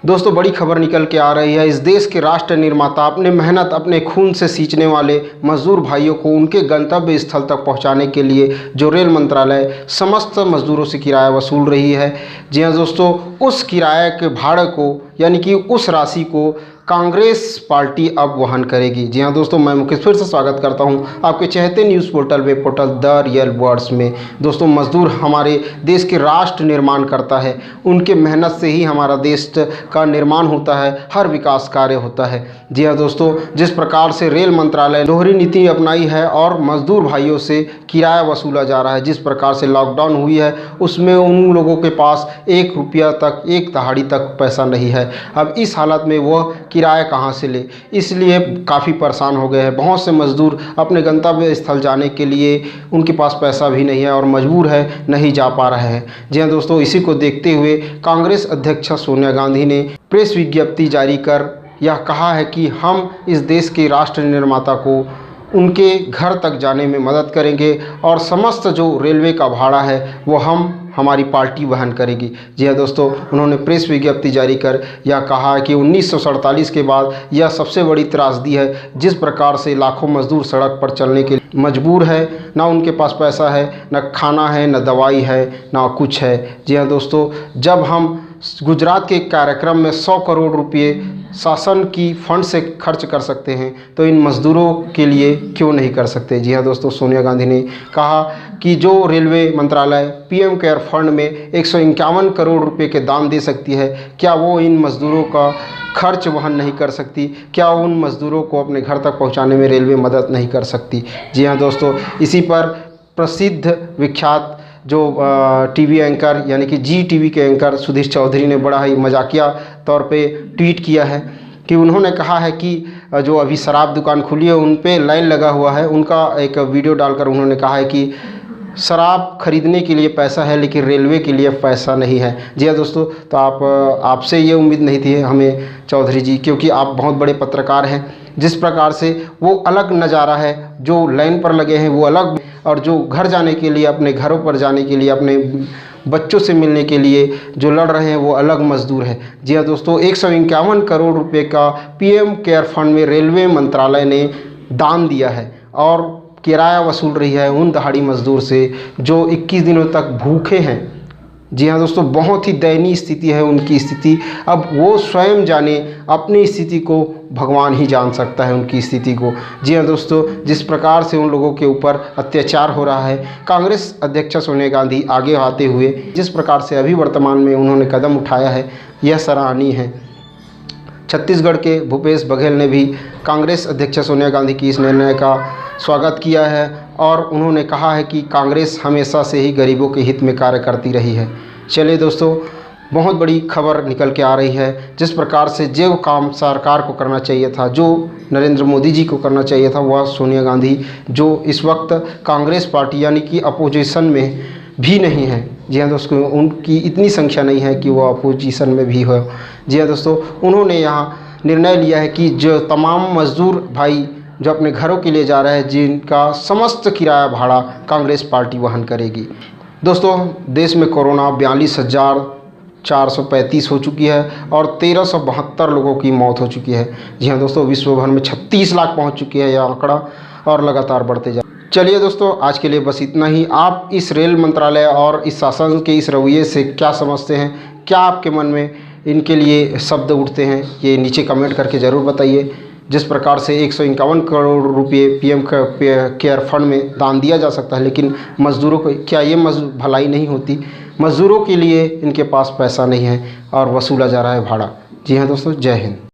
दोस्तों बड़ी खबर निकल के आ रही है। इस देश के राष्ट्र निर्माता अपने मेहनत अपने खून से सींचने वाले मजदूर भाइयों को उनके गंतव्य स्थल तक पहुंचाने के लिए जो रेल मंत्रालय समस्त मजदूरों से किराया वसूल रही है। जी हाँ दोस्तों, उस किराए के भाड़े को यानी कि उस राशि को कांग्रेस पार्टी अब वहन करेगी। जी हाँ दोस्तों, मैं मुकेश फिर से स्वागत करता हूं आपके चहेते news portal web portal the real words में। दोस्तों मजदूर हमारे देश के राष्ट्र निर्माण करता है, उनके मेहनत से ही हमारा देश का निर्माण होता है, हर विकास कार्य होता है। जी हाँ दोस्तों, जिस प्रकार से रेल मंत्रालय दोहरी नीति अपनाई है और मजदूर भाइयों से किराया वसूला जा रहा है, जिस प्रकार से लॉकडाउन हुई है उसमें उन लोगों के पास 1 रुपया तक, एक दहाड़ी तक पैसा नहीं है। अब इस हालत में वह किराया कहाँ से ले, इसलिए काफ़ी परेशान हो गए हैं। बहुत से मजदूर अपने गंतव्य स्थल जाने के लिए उनके पास पैसा भी नहीं है और मजबूर है, नहीं जा पा रहे हैं। जी हाँ दोस्तों, इसी को देखते हुए कांग्रेस अध्यक्ष सोनिया गांधी ने प्रेस विज्ञप्ति जारी कर यह कहा है कि हम इस देश के राष्ट्र निर्माता को उनके घर तक जाने में मदद करेंगे और समस्त जो रेलवे का भाड़ा है वो हमारी पार्टी वहन करेगी। जी हाँ दोस्तों, उन्होंने प्रेस विज्ञप्ति जारी कर यह कहा कि 1947 के बाद यह सबसे बड़ी त्रासदी है, जिस प्रकार से लाखों मजदूर सड़क पर चलने के लिए मजबूर है। ना उनके पास पैसा है, ना खाना है, ना दवाई है, ना कुछ है। जी हाँ दोस्तों, जब हम गुजरात के कार्यक्रम में 100 करोड़ रुपये शासन की फंड से खर्च कर सकते हैं तो इन मज़दूरों के लिए क्यों नहीं कर सकते। जी हाँ दोस्तों, सोनिया गांधी ने कहा कि जो रेलवे मंत्रालय पीएम केयर फंड में 151 करोड़ रुपए के दान दे सकती है, क्या वो इन मज़दूरों का खर्च वहन नहीं कर सकती? क्या उन मज़दूरों को अपने घर तक पहुंचाने में रेलवे मदद नहीं कर सकती? जी हाँ दोस्तों, इसी पर प्रसिद्ध विख्यात जो टीवी एंकर यानी कि जी टीवी के एंकर सुधीर चौधरी ने बड़ा ही मजाकिया तौर पे ट्वीट किया है कि उन्होंने कहा है कि जो अभी शराब दुकान खुली है उन पे लाइन लगा हुआ है, उनका एक वीडियो डालकर उन्होंने कहा है कि शराब खरीदने के लिए पैसा है लेकिन रेलवे के लिए पैसा नहीं है। जी हाँ दोस्तों, तो आपसे ये उम्मीद नहीं थी हमें चौधरी जी, क्योंकि आप बहुत बड़े पत्रकार हैं। जिस प्रकार से वो अलग नज़ारा है, जो लाइन पर लगे हैं वो अलग, और जो घर जाने के लिए, अपने घरों पर जाने के लिए, अपने बच्चों से मिलने के लिए जो लड़ रहे हैं वो अलग मजदूर है। जी हाँ दोस्तों, 151 करोड़ रुपए का पीएम केयर फंड में रेलवे मंत्रालय ने दान दिया है और किराया वसूल रही है उन दहाड़ी मजदूर से जो 21 दिनों तक भूखे हैं। जी हाँ दोस्तों, बहुत ही दयनीय स्थिति है उनकी स्थिति। अब वो स्वयं जाने अपनी स्थिति को, भगवान ही जान सकता है उनकी स्थिति को। जी हाँ दोस्तों, जिस प्रकार से उन लोगों के ऊपर अत्याचार हो रहा है, कांग्रेस अध्यक्ष सोनिया गांधी आगे आते हुए जिस प्रकार से अभी वर्तमान में उन्होंने कदम उठाया है, यह सराहनीय है। छत्तीसगढ़ के भूपेश बघेल ने भी कांग्रेस अध्यक्ष सोनिया गांधी की इस निर्णय का स्वागत किया है और उन्होंने कहा है कि कांग्रेस हमेशा से ही गरीबों के हित में कार्य करती रही है। चलिए दोस्तों, बहुत बड़ी खबर निकल के आ रही है। जिस प्रकार से जो काम सरकार को करना चाहिए था, जो नरेंद्र मोदी जी को करना चाहिए था, वह सोनिया गांधी जो इस वक्त कांग्रेस पार्टी यानी कि अपोजिशन में भी नहीं है। जी हाँ दोस्तों, उनकी इतनी संख्या नहीं है कि वो अपोजिशन में भी हो। जी हाँ दोस्तों, उन्होंने यहाँ निर्णय लिया है कि जो तमाम मजदूर भाई जो अपने घरों के लिए जा रहे हैं, जिनका समस्त किराया भाड़ा कांग्रेस पार्टी वहन करेगी। दोस्तों, देश में कोरोना 42,435 हो चुकी है और 1372 लोगों की मौत हो चुकी है। जी हाँ दोस्तों, विश्व भर में 36 लाख पहुंच चुकी है यह आंकड़ा और लगातार बढ़ते जा। चलिए दोस्तों, आज के लिए बस इतना ही। आप इस रेल मंत्रालय और इस शासन के इस रवैये से क्या समझते हैं? क्या आपके मन में इनके लिए शब्द उठते हैं? ये नीचे कमेंट करके ज़रूर बताइए। जिस प्रकार से 151 करोड़ रुपये पीएम केयर फंड में दान दिया जा सकता है, लेकिन मज़दूरों को क्या ये भलाई नहीं होती? मज़दूरों के लिए इनके पास पैसा नहीं है और वसूला जा रहा है भाड़ा। जी हाँ दोस्तों, जय हिंद।